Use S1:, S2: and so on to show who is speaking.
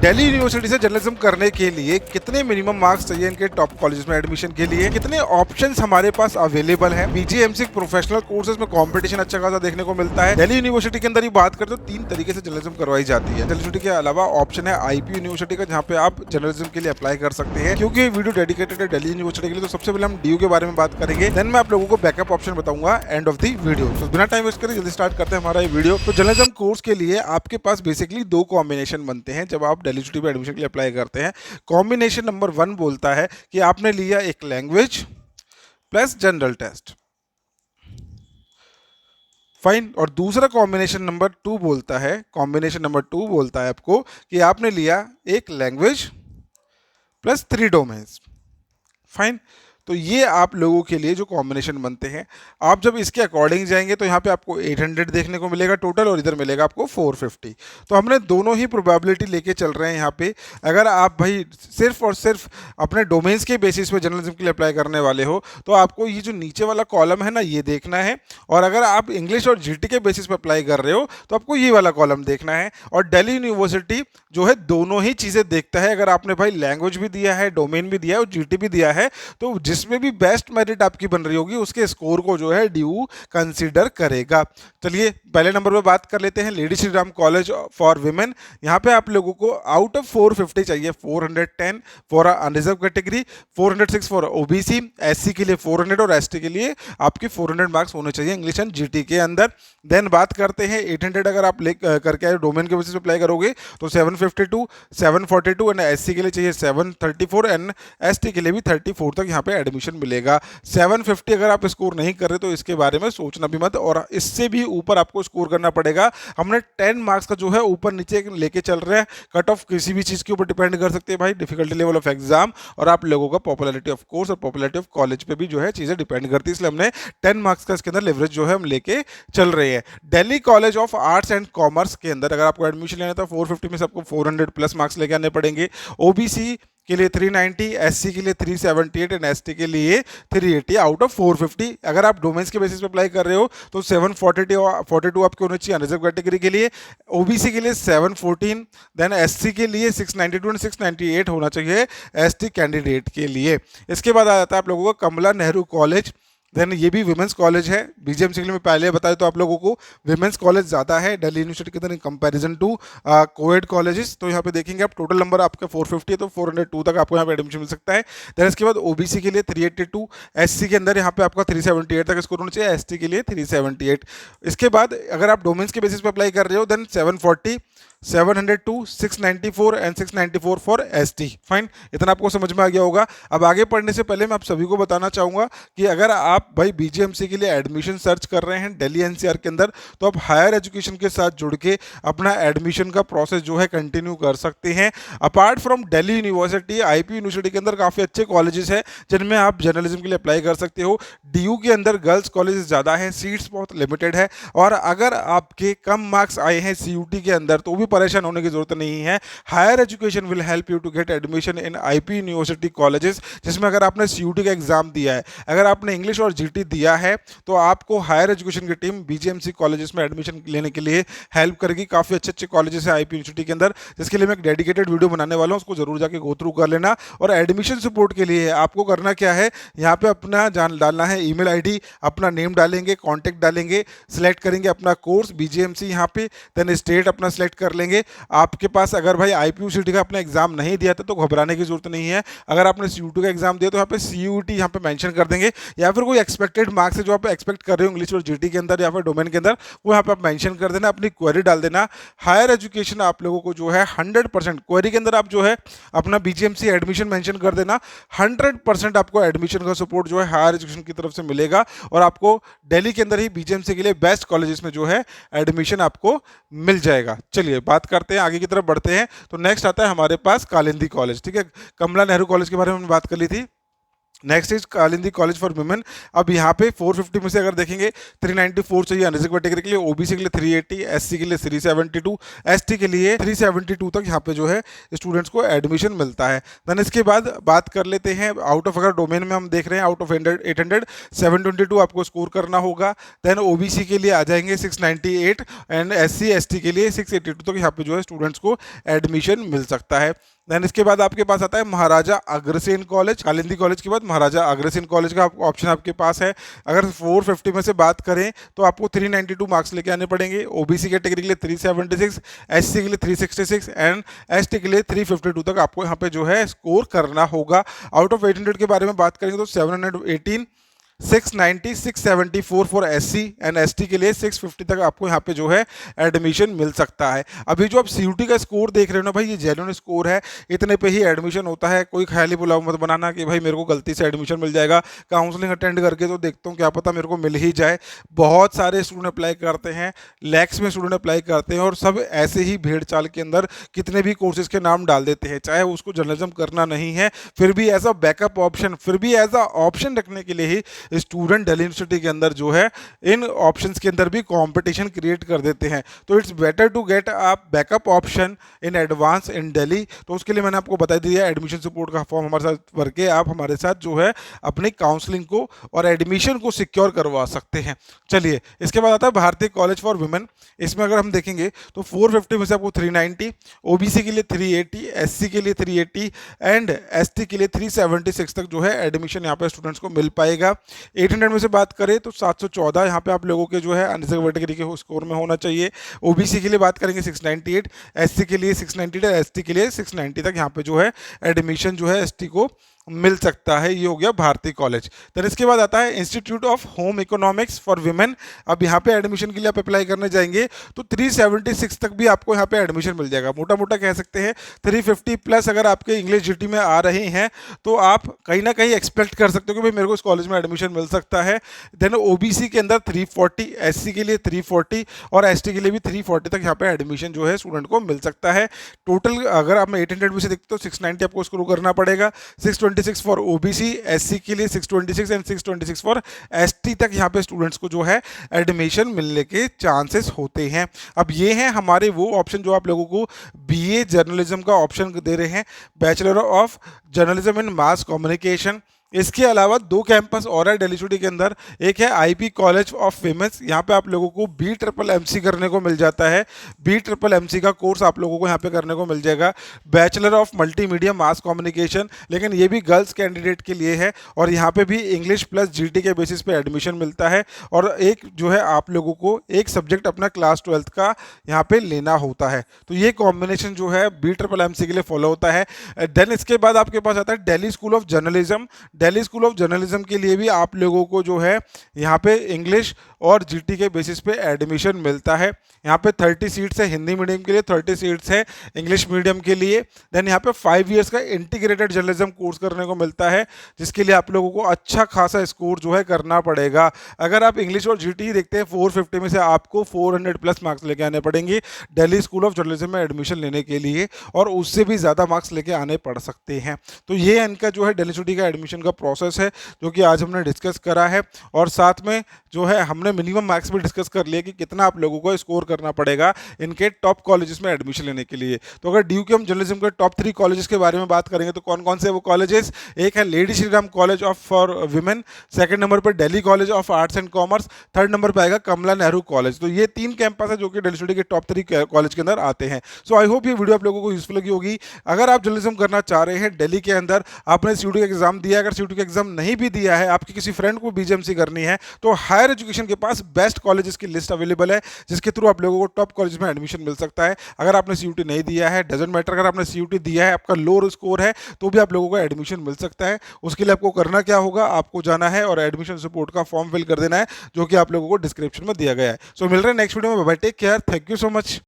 S1: Delhi university से journalism करने के लिए कितने मिनिमम मार्क्स चाहिए इनके टॉप कॉलेजेस में एडमिशन के लिए, कितने ऑप्शंस हमारे पास अवेलेबल हैं। बीजीएमसी प्रोफेशनल कोर्सेज में कंपटीशन अच्छा खासा देखने को मिलता है। दिल्ली यूनिवर्सिटी के अंदर ही बात करें तो 3 तरीके से जर्नलिज्म करवाई जाती है। दिल्ली यूनिवर्सिटी के अलावा ऑप्शन है आईपी यूनिवर्सिटी का, जहाँ पे आप जर्नलिज्म के लिए अप्लाई कर सकते हैं। क्योंकि वीडियो डेडिकेटेड है दिल्ली यूनिवर्सिटी के लिए, तो सबसे पहले हम डीयू के बारे में बात करेंगे, देन मैं आप लोगों को बैकअप ऑप्शन बताऊंगा एंड ऑफ द वीडियो। तो बिना टाइम वेस्ट करें जल्दी स्टार्ट करते हैं हमारा ये वीडियो। तो जर्नलिज्म कोर्स के लिए आपके पास बेसिकली 2 कॉम्बिनेशन बनते हैं जब आप दिल्ली यूनिवर्सिटी में एडमिशन के लिए अप्लाई करते हैं। कॉम्बिनेशन नंबर 1 बोलता है कि आपने लिया एक language plus general test, fine. और दूसरा कॉम्बिनेशन नंबर 2 बोलता है, आपको कि आपने लिया एक लैंग्वेज प्लस 3 डोमेन्स, फाइन। तो ये आप लोगों के लिए जो कॉम्बिनेशन बनते हैं, आप जब इसके अकॉर्डिंग जाएंगे तो यहाँ पे आपको 800 देखने को मिलेगा टोटल, और इधर मिलेगा आपको 450। तो हमने दोनों ही प्रोबेबिलिटी लेके चल रहे हैं यहाँ पे। अगर आप भाई सिर्फ और सिर्फ अपने डोमेन्स के बेसिस पे जर्नलिज्म के लिए अप्लाई करने वाले हो तो आपको ये जो नीचे वाला कॉलम है ना, ये देखना है। और अगर आप इंग्लिश और जीटी के बेसिस पे अप्लाई कर रहे हो तो आपको ये वाला कॉलम देखना है। और दिल्ली यूनिवर्सिटी जो है दोनों ही चीज़ें देखता है। अगर आपने भाई लैंग्वेज भी दिया है, डोमेन भी दिया है और जीटी भी दिया है, तो जिसमें भी बेस्ट मेरिट आपकी बन रही होगी उसके स्कोर को जो है ड्यू कंसीडर करेगा। चलिए पहले नंबर पे बात कर लेते हैं, lady Shri Ram college for women. यहाँ पे आप लोगों को आउट ऑफ 450 चाहिए 410 for unreserved category, 406 for OBC, SC के लिए 400 और एसटी के लिए आपके 400 मार्क्स होने चाहिए इंग्लिश एंड जीटी के अंदर। देन बात करते हैं 800 अगर आप करके आए डोमेन के बेसिस पे अप्लाई करोगे तो 752, 742 एंड एससी के लिए चाहिए 734 एंड एसटी के लिए भी 34 तक यहाँ पे एडमिशन मिलेगा। 750 अगर आप स्कोर नहीं कर रहे तो इसके बारे में सोचना भी मत, और इससे भी ऊपर आपको स्कोर करना पड़ेगा। हमने 10 मार्क्स का जो है ऊपर नीचे लेके चल रहे हैं। कट ऑफ किसी भी चीज़ के ऊपर डिपेंड कर सकते हैं भाई, डिफिकल्टी लेवल ऑफ एग्जाम और आप लोगों का पॉपुलैरिटी ऑफ कोर्स और पॉपुलैरिटी ऑफ कॉलेज पे भी जो है चीज़ें डिपेंड करती है। इसलिए हमने 10 मार्क्स का इसके अंदर लेवरेज जो है हम लेके चल रहे हैं। Delhi College of Arts and commerce के अंदर अगर आपको एडमिशन लेना था 450 में से आपको 400 प्लस मार्क्स लेके आने पड़ेंगे। ओबीसी के लिए 390, एससी के लिए 378 एंड एसटी के लिए 380 आउट ऑफ 450। अगर आप डोमेन्स के बेसिस पे अप्लाई कर रहे हो तो 742 आपके होने चाहिए अनरिजर्व कैटेगरी के लिए, ओबीसी के लिए 714, देन एससी के लिए 692 एंड 698 होना चाहिए एसटी कैंडिडेट के लिए। इसके बाद आ जाता है आप लोगों को कमला नेहरू कॉलेज, देन ये भी विमेंस कॉलेज है। बीजेएमसी के लिए मैं पहले बताया तो आप लोगों को विमेंस कॉलेज ज़्यादा है दिल्ली यूनिवर्सिटी के अंदर in comparison to coed colleges. तो यहाँ पे देखेंगे आप टोटल नंबर आपका 450 है तो 402 तक आपको यहाँ पे एडमिशन मिल सकता है। देन इसके बाद ओबीसी के लिए 382, एससी के अंदर यहाँ पे आपका 378 तक स्कोर होना चाहिए, एसटी के लिए 378। इसके बाद अगर आप डोमेन्स के बेसिस पे अप्लाई कर रहे हो then 740, 702, 694 and 694 for ST, fine. इतना आपको समझ में आ गया होगा। अब आगे पढ़ने से पहले मैं आप सभी को बताना चाहूँगा कि अगर आप भाई बीजीएमसी के लिए एडमिशन सर्च कर रहे हैं दिल्ली एनसीआर के अंदर तो आप हायर एजुकेशन के साथ जुड़ के अपना एडमिशन का प्रोसेस जो है कंटिन्यू कर सकते हैं। Apart from Delhi university, IP university के अंदर काफ़ी अच्छे कॉलेजेस हैं जिनमें आप जर्नलिज्म के लिए अप्लाई कर सकते हो। डीयू के अंदर गर्ल्स कॉलेजेस ज़्यादा हैं, सीट्स बहुत लिमिटेड है, और अगर आपके कम मार्क्स आए हैं सीयूटी के अंदर तो भी परेशान होने की जरूरत नहीं है। Higher education will help you to get admission in IP university colleges, जिसमें अगर आपने सीयूटी का एग्जाम दिया है, अगर आपने इंग्लिश और जीटी दिया है तो आपको हायर एजुकेशन की टीम बीजीएमसी कॉलेजेस में एडमिशन लेने के लिए हेल्प करेगी। काफ़ी अच्छे अच्छे कॉलेजेस हैं आईपी यूनिवर्सिटी के अंदर, जिसके लिए मैं एक डेडिकेटेड वीडियो बनाने वाला हूँ, उसको जरूर जाके गो थ्रू कर लेना। और एडमिशन सपोर्ट के लिए आपको करना क्या है, यहाँ पे अपना डालना है ईमेल आईडी, अपना नेम डालेंगे, कॉन्टैक्ट डालेंगे, सिलेक्ट करेंगे अपना कोर्स बीजीएमसी यहाँ पे, देन स्टेट अपना सिलेक्ट कर लेंगे। आपके पास अगर भाई आईपीयूसीटी का अपना एग्जाम नहीं दिया था तो घबराने की जरूरत नहीं है। अगर आपने सीयूटी का एग्जाम दिया तो यहाँ पे सीयूटी यहाँ पे मेंशन कर देंगे, या फिर कोई एक्सपेक्टेड मार्क्स है जो आप एक्सपेक्ट कर रहे हो इंग्लिश और जीटी के अंदर या फिर डोमेन के अंदर, वो यहाँ पे आप मेंशन कर देना, अपनी क्वेरी डाल देना। हायर एजुकेशन आप लोगों को जो है 100% क्वेरी के अंदर आप जो है अपना बीजीएमसी एडमिशन मेंशन कर देना। 100% आपको एडमिशन का सपोर्ट जो है हायर एजुकेशन की तरफ से मिलेगा, और आपको दिल्ली के अंदर ही बीजीएमसी के लिए बेस्ट कॉलेजेस में जो है एडमिशन आपको मिल जाएगा। चलिए बात करते हैं, आगे की तरफ बढ़ते हैं। तो नेक्स्ट आता है हमारे पास कालिंदी कॉलेज, ठीक है। कमला नेहरू कॉलेज के बारे में हमने बात कर ली थी। Next is Kalindi college for women. अब यहाँ पे 450 में से अगर देखेंगे 394 चाहिए अनरिजर्व कैटेगरी के लिए, ओबीसी के लिए 380, एससी के लिए 372, एसटी के लिए 372 तक यहाँ पे जो है स्टूडेंट्स को एडमिशन मिलता है। देन इसके बाद बात कर लेते हैं आउट ऑफ, अगर डोमेन में हम देख रहे हैं आउट ऑफ 800 722 आपको स्कोर करना होगा। देन ओबीसी के लिए आ जाएंगे 698 एंड एससी एसटी के लिए 682 तक यहाँ पे जो है स्टूडेंट्स को एडमिशन मिल सकता है। देन इसके बाद आपके पास आता है महाराजा अग्रसेन कॉलेज। कालिंदी कॉलेज के बाद महाराजा अग्रसेन कॉलेज का ऑप्शन आपके पास है। अगर 450 में से बात करें तो आपको 392 मार्क्स लेके आने पड़ेंगे। ओबीसी कैटेगरी के लिए 376, एससी के लिए 366 एंड एसटी के लिए 352 तक आपको यहाँ पे जो है स्कोर करना होगा। आउट ऑफ 800 के बारे में बात करेंगे तो 718, 690, 674 फॉर एससी एंड एसटी के लिए 650 तक आपको यहाँ पे जो है एडमिशन मिल सकता है। अभी जो आप सीयूटी का स्कोर देख रहे हो ना भाई, ये जेन्युइन स्कोर है, इतने पे ही एडमिशन होता है। कोई ख्याली पुलाव मत बनाना कि भाई मेरे को गलती से एडमिशन मिल जाएगा। काउंसलिंग अटेंड करके तो देखता हूँ, क्या पता मेरे को मिल ही जाए। बहुत सारे स्टूडेंट अप्लाई करते हैं, लैक्स में स्टूडेंट अप्लाई करते हैं और सब ऐसे ही भेड़ चाल के अंदर कितने भी कोर्सेज के नाम डाल देते हैं, चाहे उसको जर्नलिज्म करना नहीं है फिर भी एज अ बैकअप ऑप्शन, फिर भी एज अ ऑप्शन रखने के लिए ही स्टूडेंट दिल्ली यूनिवर्सिटी के अंदर जो है इन ऑप्शंस के अंदर भी कंपटीशन क्रिएट कर देते हैं। तो it's better to get a backup option in advance in Delhi. तो उसके लिए मैंने आपको बता दिया एडमिशन सपोर्ट का फॉर्म हमारे साथ भर के आप हमारे साथ जो है अपनी काउंसलिंग को और एडमिशन को सिक्योर करवा सकते हैं। चलिए इसके बाद आता है भारतीय कॉलेज फॉर वुमेन। इसमें अगर हम देखेंगे तो 450 में से आपको 390, ओबीसी के लिए 380, एससी के लिए 380 एंड एसटी के लिए 376 तक जो है एडमिशन यहाँ पे स्टूडेंट्स को मिल पाएगा। 800 में से बात करें तो 714 यहाँ पे आप लोगों के जो है अनरिजर्व कैटेगरी के स्कोर में होना चाहिए। ओबीसी के लिए बात करेंगे 698, एससी के लिए 690, एसटी के लिए 690 तक यहाँ पे जो है एडमिशन जो है एसटी को मिल सकता है। ये हो गया भारती कॉलेज। फिर इसके बाद आता है institute of home economics for women. अब यहाँ पे एडमिशन के लिए आप अप्लाई करने जाएंगे तो 376 तक भी आपको यहाँ पे एडमिशन मिल जाएगा। मोटा मोटा कह सकते हैं 350 प्लस अगर आपके इंग्लिश जीटी में आ रहे हैं तो आप कहीं ना कहीं एक्सपेक्ट कर सकते हो कि भाई मेरे को इस कॉलेज में एडमिशन मिल सकता है। देन ओबीसी के अंदर 340, एससी के लिए 340 और एसटी के लिए भी 340 तक यहाँ पे एडमिशन जो है स्टूडेंट को मिल सकता है। टोटल अगर आप 800 में से देखते हो 690 आपको स्कोर करना पड़ेगा, 626 फॉर ओबीसी, एससी के लिए 626 एंड 626 फॉर एसटी तक यहाँ पे स्टूडेंट्स को जो है एडमिशन मिलने के चांसेस होते हैं। अब ये हैं हमारे वो ऑप्शन जो आप लोगों को बीए जर्नलिज्म का ऑप्शन दे रहे हैं, bachelor of journalism in mass communication. इसके अलावा 2 कैंपस और है दिल्ली यूनिवर्सिटी के अंदर। एक है आईपी कॉलेज ऑफ फेमस, यहाँ पे आप लोगों को BMMC करने को मिल जाता है। BMMC का कोर्स आप लोगों को यहाँ पे करने को मिल जाएगा। Bachelor of multimedia mass communication, लेकिन ये भी गर्ल्स कैंडिडेट के लिए है और यहाँ पे भी इंग्लिश प्लस जीटी के बेसिस पे एडमिशन मिलता है। और एक जो है आप लोगों को एक सब्जेक्ट अपना क्लास 12th का यहाँ पे लेना होता है। तो ये कॉम्बिनेशन जो है BMMC के लिए फॉलो होता है। देन इसके बाद आपके पास आता है Delhi school of journalism. Delhi school of journalism के लिए भी आप लोगों को जो है यहाँ पे इंग्लिश और जीटी के बेसिस पे एडमिशन मिलता है। यहाँ पे 30 सीट्स है हिंदी मीडियम के लिए, 30 सीट्स है इंग्लिश मीडियम के लिए। देन यहाँ पे 5 इयर्स का इंटीग्रेटेड जर्नलिज्म कोर्स करने को मिलता है, जिसके लिए आप लोगों को अच्छा खासा स्कोर जो है करना पड़ेगा। अगर आप इंग्लिश और जीटी देखते हैं 450 में से आपको 400 प्लस मार्क्स लेके आने पड़ेंगे दिल्ली स्कूल ऑफ जर्नलिज्म में एडमिशन लेने के लिए, और उससे भी ज़्यादा मार्क्स लेके आने पड़ सकते हैं। तो ये इनका जो है दिल्ली यूनिवर्सिटी का एडमिशन का प्रोसेस है जो कि आज हमने डिस्कस करा है, और साथ में जो है हमने मिनिमम मार्क्स भी डिस्कस कर लिया कि कितना आप लोगों को स्कोर करना पड़ेगा इनके टॉप कॉलेजेस में एडमिशन लेने के लिए। तो अगर DUQM जर्नलिज्म के टॉप 3 कॉलेजेस के बारे में बात करेंगे तो कौन कौन से वो कॉलेजेस, एक है Lady Shri Ram College of for women, second number पर Delhi College of Arts and Commerce, third number पर आएगा कमला नेहरू कॉलेज। तो ये 3 कैंपस है जो कि दिल्ली यूनिवर्सिटी के टॉप 3 कॉलेज के अंदर आते हैं। सो आई होप ये वीडियो आप लोगों को यूजफुल लगी होगी। अगर आप जर्नलिज्म करना चाह रहे हैं दिल्ली के अंदर, आपने CUET का एग्जाम दिया, अगर CUET का एग्जाम नहीं भी दिया है, आपके किसी फ्रेंड को BGMC करनी है, तो हायर एजुकेशन के पास बेस्ट कॉलेजेस की लिस्ट अवेलेबल है जिसके थ्रू आप लोगों को टॉप कॉलेज में एडमिशन मिल सकता है। अगर आपने CUET नहीं दिया है, डजेंट मैटर, अगर आपने CUET दिया है, आपका लो स्कोर है, तो भी आप लोगों को एडमिशन मिल सकता है। उसके लिए आपको करना क्या होगा, आपको जाना है और एडमिशन सपोर्ट का फॉर्म फिल कर देना है जो कि आप लोगों को डिस्क्रिप्शन में दिया गया है। सो मिल रहे हैं नेक्स्ट वीडियो में। Bye bye, take care, thank you so much.